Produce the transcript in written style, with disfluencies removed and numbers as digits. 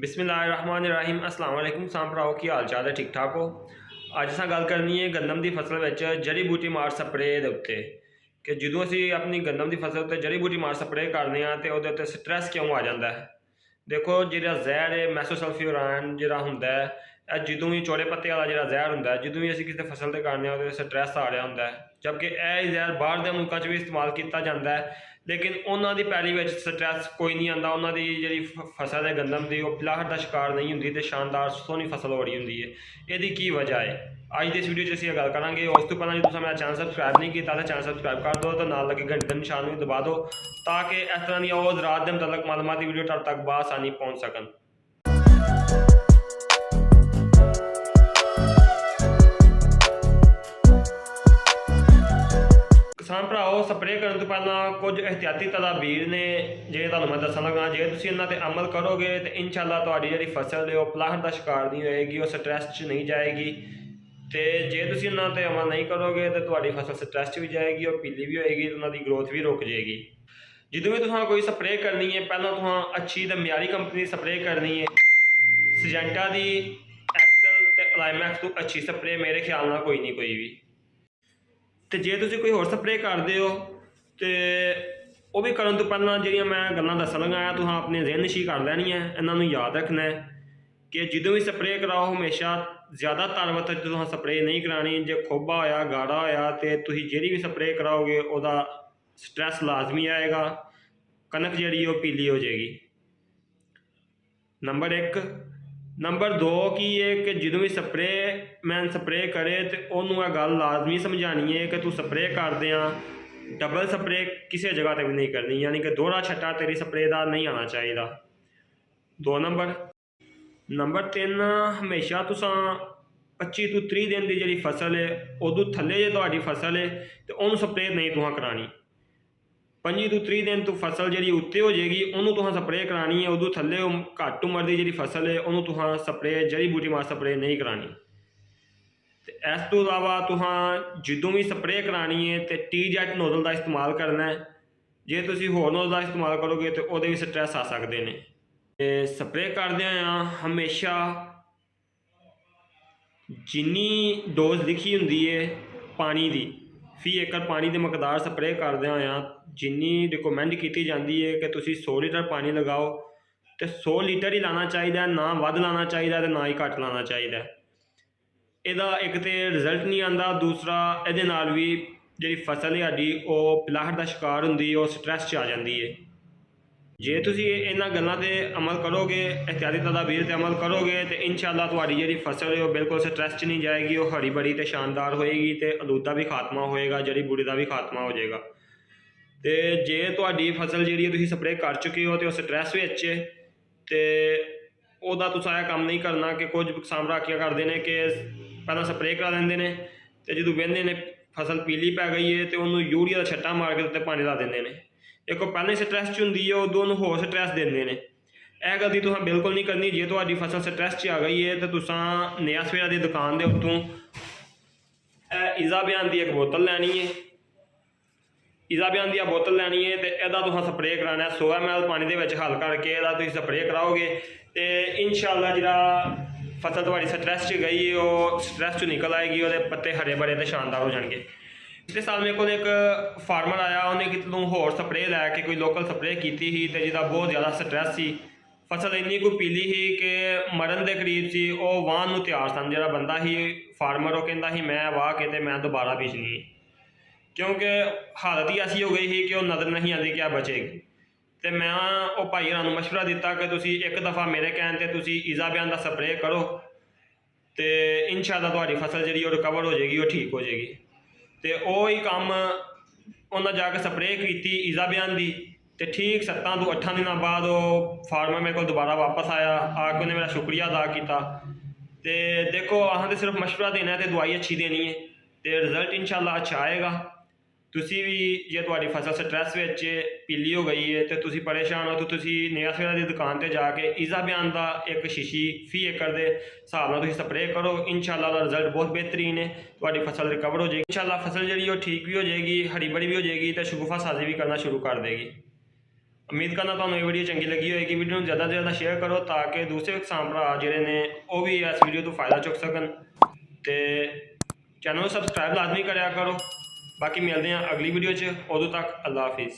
बिस्मिल्लाहिर्रहमानिर्रहीम अस्सलाम वालेकुम साम भराओ की हाल चाल है ठीक ठाक हो। अज असां गल करनी है गंदम की फसल में जड़ी बूटी मार स्प्रे के उत्ते कि जो असी अपनी गंदम की फसल उत्ते जड़ी बूटी मार स्प्रे करने तो वो उत्ते स्ट्रैस क्यों आ जाता है। देखो जो जहर है मैसोसल्फ्यूरान जो होंगे जो भी चौड़े पत्ते वाला जो जहर होंगे जो भी असी किसी फसल से करने वो स्ट्रैस आ रहा होंगे, जबकि यह जहर बाहर के मुल्कों भी इस्तेमाल किया जाता है लेकिन उन्होंने पैली में स्ट्रैस कोई नहीं आता। उन्होंने जी फसल है गंदम की वो पिलाहट का शिकार नहीं होंगी तो शानदार सोहनी फसल हो रही होंगी है। यदि की वजह है अज की इस वीडियो असीं गल करांगे। उस तो पहले जो तुम मेरा चैनल सबसक्राइब नहीं किया तो चैनल सबसक्राइब कर दो तो नाल लगे घंटे निशान भी दबा दो ताकि इस तरह की और रात के मुतलक मालूमाती वीडियो तुहाडे तक बआसानी पहुँच सकन। किसान भराओ स्प्रे करने तो पहला कुछ एहतियाती तदाबीर ने जो तुहानूं मैं दसन लगा, जे तुसीं इन्हां ते अमल करोगे तो इंशाअल्लाह तुहाडी जिहड़ी फसल है वो पिलाहट का शिकार नहीं होएगी, वो स्ट्रैस च नहीं जाएगी। तो जे तुसीं इन्हां ते अमल नहीं करोगे तो तुहाडी फसल स्ट्रैस च भी जाएगी और पीली भी होएगी तो उन्हां दी ग्रोथ भी रुक जाएगी। जो भी तुहां कोई स्प्रे करनी है पहला तुहां अच्छी तो म्यारी कंपनी की स्प्रे करनी है। सिजेंटा की एक्सल ते अलाइमैक्स तो अच्छी स्प्रे मेरे ख्याल नाल कोई नहीं कोई भी। तो जे तुसीं कोई होर स्प्रे करते हो तो वह भी करन तो पहला जिहड़ियां मैं गल्लां दस्सन लगा तुहां अपने ज़हन नशी कर लैनियां, इन्हां याद रखना है कि जो भी स्प्रे कराओ हमेशा ज़्यादा तारवत तुहां स्प्रे नहीं करानी। जो खोबा होया गाढ़ा होया तो तुसीं जिहड़ी भी स्प्रे कराओगे वह स्ट्रैस लाजमी आएगा, कनक जिहड़ी वो पीली हो जाएगी। नंबर एक। नंबर दो की है कि जो भी स्प्रे मैन स्प्रे करे तो उन्होंने गल लाजमी समझानी है कि तू स्प्रे कर दें डबल स्प्रे किसी जगह पर भी नहीं करनी, यानी कि दोहरा छट्टा तेरी स्प्रे का नहीं आना चाहिए। दो नंबर। नंबर तीन, हमेशा तुसां 25 तो 30 दिन की जी फसल है उदू थले जो तुहाडी फसल है तो उन्होंने स्प्रे नहीं तुहां करानी। 25 तो 30 दिन तो फसल जी उत्ते हो जाएगी उन्होंने तुहां स्प्रे करानी है, उदू थले घट उम्र की जी फसल है उन्होंने तुहां स्प्रे जड़ी बूटी मार स्प्रे नहीं करानी। इस तो इलावा तुहां जो भी स्प्रे करानी है तो टी-जेट नोजल का इस्तेमाल करना है। जे तुसीं होर नोजल का इस्तेमाल करोगे तो वो भी स्ट्रैस आ सकते हैं। स्प्रे करदियां हमेशा जिन्नी डोज लिखी होंगी है पानी की फी एकड़ पानी की मकदार स्प्रे करदियां जिन्नी रिकमेंड की जाती है कि तुसीं 100 लीटर पानी लगाओ तो 100 लीटर ही लाना चाहिए, ना वध लाना चाहिए तो ना ही घट लाना चाहिए। ਇਹਦਾ एक तो रिजल्ट नहीं आता, दूसरा ਇਹਦੇ ਨਾਲ भी जी फसल है साडी वो पिलाहट का शिकार होंगी, वो स्ट्रैस च आ जाती है। जे तुसीं इन्हां गल्लां ते अमल करोगे, एहतियाती तदाबीर ते अमल करोगे तो इंशाअल्लाह तुहाडी जिहड़ी फसल है वो बिल्कुल स्ट्रैस च नहीं जाएगी, वो हरी भरी तो शानदार होएगी तो आलूदा भी खात्मा होएगा, जड़ी बूटी का भी खात्मा हो जाएगा। तो जे तुहाडी फसल जिहड़ी तुसीं स्प्रे कर चुके हो तो स्ट्रैस विच है तो ਉਹਦਾ तुसां यह काम नहीं करना कि कुछ किसान भरा क्या करते हैं कि पहला स्प्रे करा देंगे ने तो जो वेंदे ने फसल पीली पै गई है तो उन्होंने यूरिया का छट्टा मार के उत्ते पानी ला देंगे ने। एक पहले स्ट्रैस च होंगी है उदों उन्होंने होर स्ट्रैस देंगे ने। यह गलती तुसें बिल्कुल नहीं करनी। जे तुहाडी फसल स्ट्रैस च आ गई है तो तुसां नया सवेरा की दुकान के उत्तों इज़ाबियान की एक बोतल लैनी है, इज़ाबियान की बोतल लैनी है तो यदा तुहां स्प्रे कराना है 100 ml पानी के हल करके यदा तुसीं स्प्रे कराओगे तो इंशाअल्लाह जिहड़ा फसल तुहाडी स्ट्रैस च गई है वो स्ट्रैस चो निकल आएगी, वो पत्ते हरे भरे तो शानदार हो जाएंगे। पिछले साल मेरे को एक फार्मर आया उन्हें कितों होर स्प्रे लैके कोई लोकल स्प्रे की थी तो जिसका बहुत ज़्यादा स्ट्रैस सी, फसल इन्नी कोई पीली ही कि मरन के करीब से वो वाहन नूं तैयार सन। जो बंदा ही फार्मर वो कहता ही मैं वाह के तो मैं दोबारा बीजनी है, क्योंकि हालत ही ऐसी हो गई थी कि वो नज़र नहीं आती क्या बचेगी। तो मैं वो भाई होरां मशवरा दिता कि तुसीं एक दफ़ा मेरे कहण ते तुसीं इज़ाबियान का स्प्रे करो तो इंशाअल्लाह तुहाडी फसल जी रिकवर हो जाएगी, वो ठीक हो जाएगी। तो वही काम उन्हें जाके स्प्रे की इज़ाबियान की तो ठीक 7 तो 8 दिन बाद वो फार्मर मेरे को दोबारा वापस आया आके उन्हें मेरा शुक्रिया अदा किया। तो देखो असें तो सिर्फ मशवरा देना है तो दवाई अच्छी देनी है तो रिजल्ट इंशाअल्लाह अच्छा आएगा। तुसी भी जे तुहाडी फसल स्ट्रैस विच पीली हो गई है तो तुसी परेशान हो तो तुसी नया सवेरा की दुकान पर जाके इज़ाबियान का एक शीशी फी एकड़ के हिसाब नाल तुसी स्प्रे करो, इंशाअल्लाह रिजल्ट बहुत बेहतरीन है, तुहाडी फसल रिकवर हो जाएगी। इंशाअल्लाह फसल जी ठीक भी हो जाएगी, हरी भरी भी हो जाएगी तो शगुफा साजी भी करना शुरू कर देगी। ਉਮੀਦ ਕਰਨਾ ਤੁਹਾਨੂੰ ਇਹ ਵੀਡੀਓ ਚੰਗੀ ਲੱਗੀ ਹੋਏਗੀ। ਵੀਡੀਓ ਨੂੰ ਜ਼ਿਆਦਾ ਤੋਂ ਜ਼ਿਆਦਾ ਸ਼ੇਅਰ ਕਰੋ ਤਾਂ ਕਿ ਦੂਸਰੇ ਕਿਸਾਨ ਭਰਾ ਜਿਹੜੇ ਨੇ ਉਹ ਵੀ ਇਸ ਵੀਡੀਓ ਤੋਂ ਫਾਇਦਾ ਚੁੱਕ ਸਕਣ। ਤੇ ਚੈਨਲ ਨੂੰ ਸਬਸਕ੍ਰਾਈਬ ਲਾਜ਼ਮੀ ਕਰਿਆ ਕਰੋ। ਬਾਕੀ ਮਿਲਦੇ ਹਾਂ ਅਗਲੀ ਵੀਡੀਓ 'ਚ, ਉਦੋਂ ਤੱਕ ਅੱਲਾ ਹਾਫਿਜ਼।